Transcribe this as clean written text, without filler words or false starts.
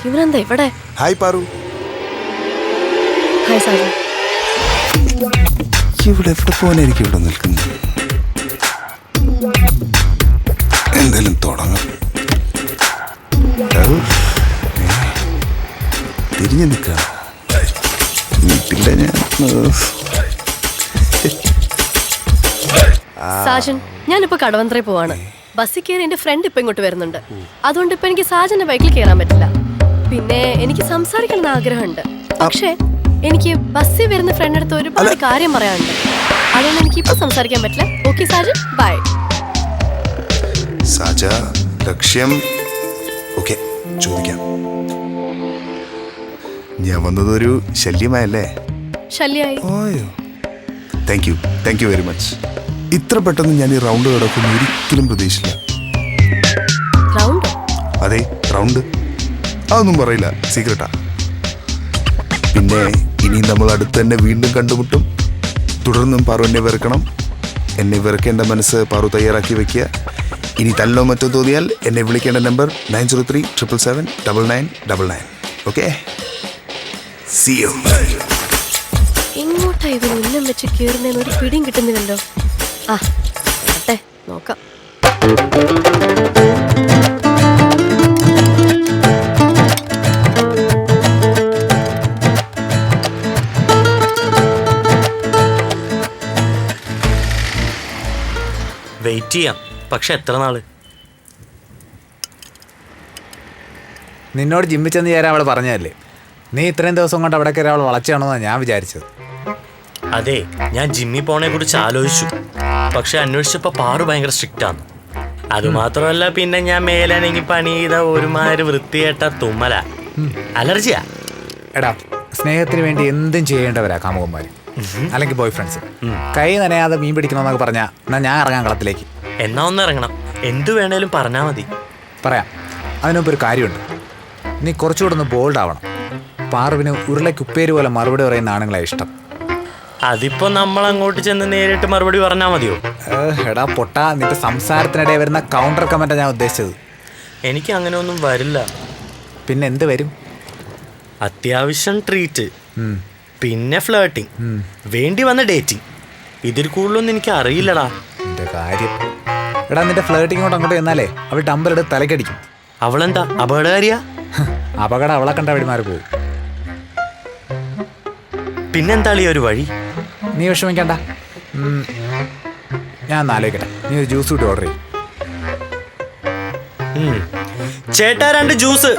ഇവനെന്താ ഇവിടെ? Hi Paru. Hi Sajan. ഇവിടെ എവിടെ പോകാനായിരിക്കും ഇവിടെ നിൽക്കുന്നത്? എന്തായാലും തുടങ്ങാം. തിരിഞ്ഞു നിൽക്കാം. വീട്ടില്ല ഞാൻ. സാജൻ, ഞാനിപ്പോ കടവന്ത്രേ പോവാണ്. ബസ്സിൽ കയറി എന്റെ ഫ്രണ്ട് ഇപ്പൊ ഇങ്ങോട്ട് വരുന്നുണ്ട്. അതുകൊണ്ട് ഇപ്പൊ എനിക്ക് സാജന്റെ ബൈക്കിൽ കയറാൻ പറ്റില്ല. പിന്നെ എനിക്ക് സംസാരിക്കണം ആഗ്രഹമുണ്ട്. പക്ഷേ എനിക്ക് ബസ്സിൽ വരുന്ന ഫ്രണ്ട് അടുത്ത് ഒരുപാട് കാര്യം പറയാനുണ്ട്. അതുകൊണ്ട് എനിക്ക് ഇപ്പൊ സംസാരിക്കാൻ പറ്റില്ല. Okay Sajan, by. സാജ, ലക്ഷ്യം ഓക്കെ, ചോദിക്കാം. ഞാൻ വന്നതൊരു ശല്യമായല്ലേ? ശല്യായി. ഓയോ, താങ്ക് യു വെരി മച്ച്. ഇത്ര പെട്ടെന്ന് ഞാൻ ഈ റൗണ്ട് കിടക്കുന്ന ഒരിക്കലും പ്രതീക്ഷിച്ചില്ല. റൗണ്ട്? അതെ, റൗണ്ട്. അതൊന്നും പറയില്ല, സീക്രട്ടാ. പിന്നെ ഇനി നമ്മൾ അടുത്ത് തന്നെ വീണ്ടും കണ്ടുമുട്ടും. തുടർന്നും പാറു എന്നെ വെറുക്കണം. എന്നെ വെറുക്കേണ്ട മനസ്സ് പാറു തയ്യാറാക്കി വെക്കുക. ഇനി തല്ലോ മറ്റോ തോന്നിയാൽ എന്നെ വിളിക്കേണ്ട നമ്പർ 9037779999. Okay, see you. എങ്ങോട്ടാ ഇവൻ ഉന്നം വെച്ച് കയറുന്നതിന് ഒരു പിടിയും കിട്ടുന്നില്ലല്ലോ. ആ അട്ടെ, നോക്കാം. വെയിറ്റ് ചെയ്യാം, പക്ഷെ എത്ര നാള്? നിന്നോട് ജിമ്മിൽ ചെന്ന് ചേരാൻ അവൾ പറഞ്ഞതല്ലേ? നീ ഇത്രയും ദിവസം കൊണ്ട് അവിടെ കയറി അവൾ വളച്ചാണെന്നാണ് ഞാൻ വിചാരിച്ചത്. അതെ, ഞാൻ ജിമ്മിൽ പോണെ കുറിച്ച് ആലോചിച്ചു. പക്ഷെ അന്വേഷിച്ചപ്പോ പാറു ഭയങ്കര സ്ട്രിക്റ്റ് ആണ്. അതുമാത്രമല്ല, പിന്നെ ഞാൻ മേലാണെങ്കിൽ പണി ചെയ്ത ഒരുമാതിരി വൃത്തികെട്ട തുമ്മല, അലർജിയാ. എടാ, സ്നേഹത്തിന് വേണ്ടി എന്തും ചെയ്യേണ്ടവരാ കാമുകന്മാർ, അല്ലെങ്കിൽ ബോയ് ഫ്രണ്ട്സ്. കൈ നനയാതെ മീൻ പിടിക്കണമെന്നൊക്കെ പറഞ്ഞാൽ എന്നാ ഞാൻ ഇറങ്ങാൻ കളത്തിലേക്ക്. എന്നാ ഒന്ന് ഇറങ്ങണം. എന്തു വേണേലും പറഞ്ഞാ മതി. പറയാം. അതിനുമുമ്പ് ഒരു കാര്യമുണ്ട്. നീ കുറച്ചുകൂടെ ഒന്ന് ബോൾഡ് ആവണം. പാറുവിന് ഉരുളയ്ക്ക് ഉപ്പേര് പോലെ മറുപടി പറയുന്ന ആണുങ്ങളെ ഇഷ്ടം. അതിപ്പോ നമ്മൾ അങ്ങോട്ട് ചെന്ന് നേരിട്ട് മറുപടി പറഞ്ഞാൽ മതിയോ? എടാ പൊട്ട, നിന്റെ സംസാരത്തിനിടെ വരുന്ന കൗണ്ടർ കമന്റാണ് ഞാൻ ഉദ്ദേശിച്ചത്. എനിക്ക് അങ്ങനെ ഒന്നും വരില്ല. പിന്നെ എന്ത് വരും? അത്യാവശ്യം ട്രീറ്റ്, പിന്നെ ഫ്ലേട്ടിങ്, വേണ്ടി വന്ന ഡേറ്റിംഗ്. ഇതിൽ കൂടുതലൊന്നും എനിക്ക് അറിയില്ലടാ. നിന്റെ കാര്യം. എടാ, നിന്റെ ഫ്ലേട്ടിങ് കൊണ്ട് അങ്ങോട്ട് ചെന്നാലേ അവൾ ടമ്പലെടുത്ത് തലക്കടിക്കും. അവളെന്താ അപകടകാരിയാ? അപകടം അവളെ കണ്ട വഴിമാറി പോകും. പിന്നെന്താ ഈ ഒരു വഴി? നീ വിഷമിക്കണ്ട, ഞാൻ ഒന്ന് ആലോചിക്കട്ടെ. നീ ഒരു ജ്യൂസ് കൂടി ഓർഡർ ചെയ്യും. ചേട്ടാ, 2 ജ്യൂസ്.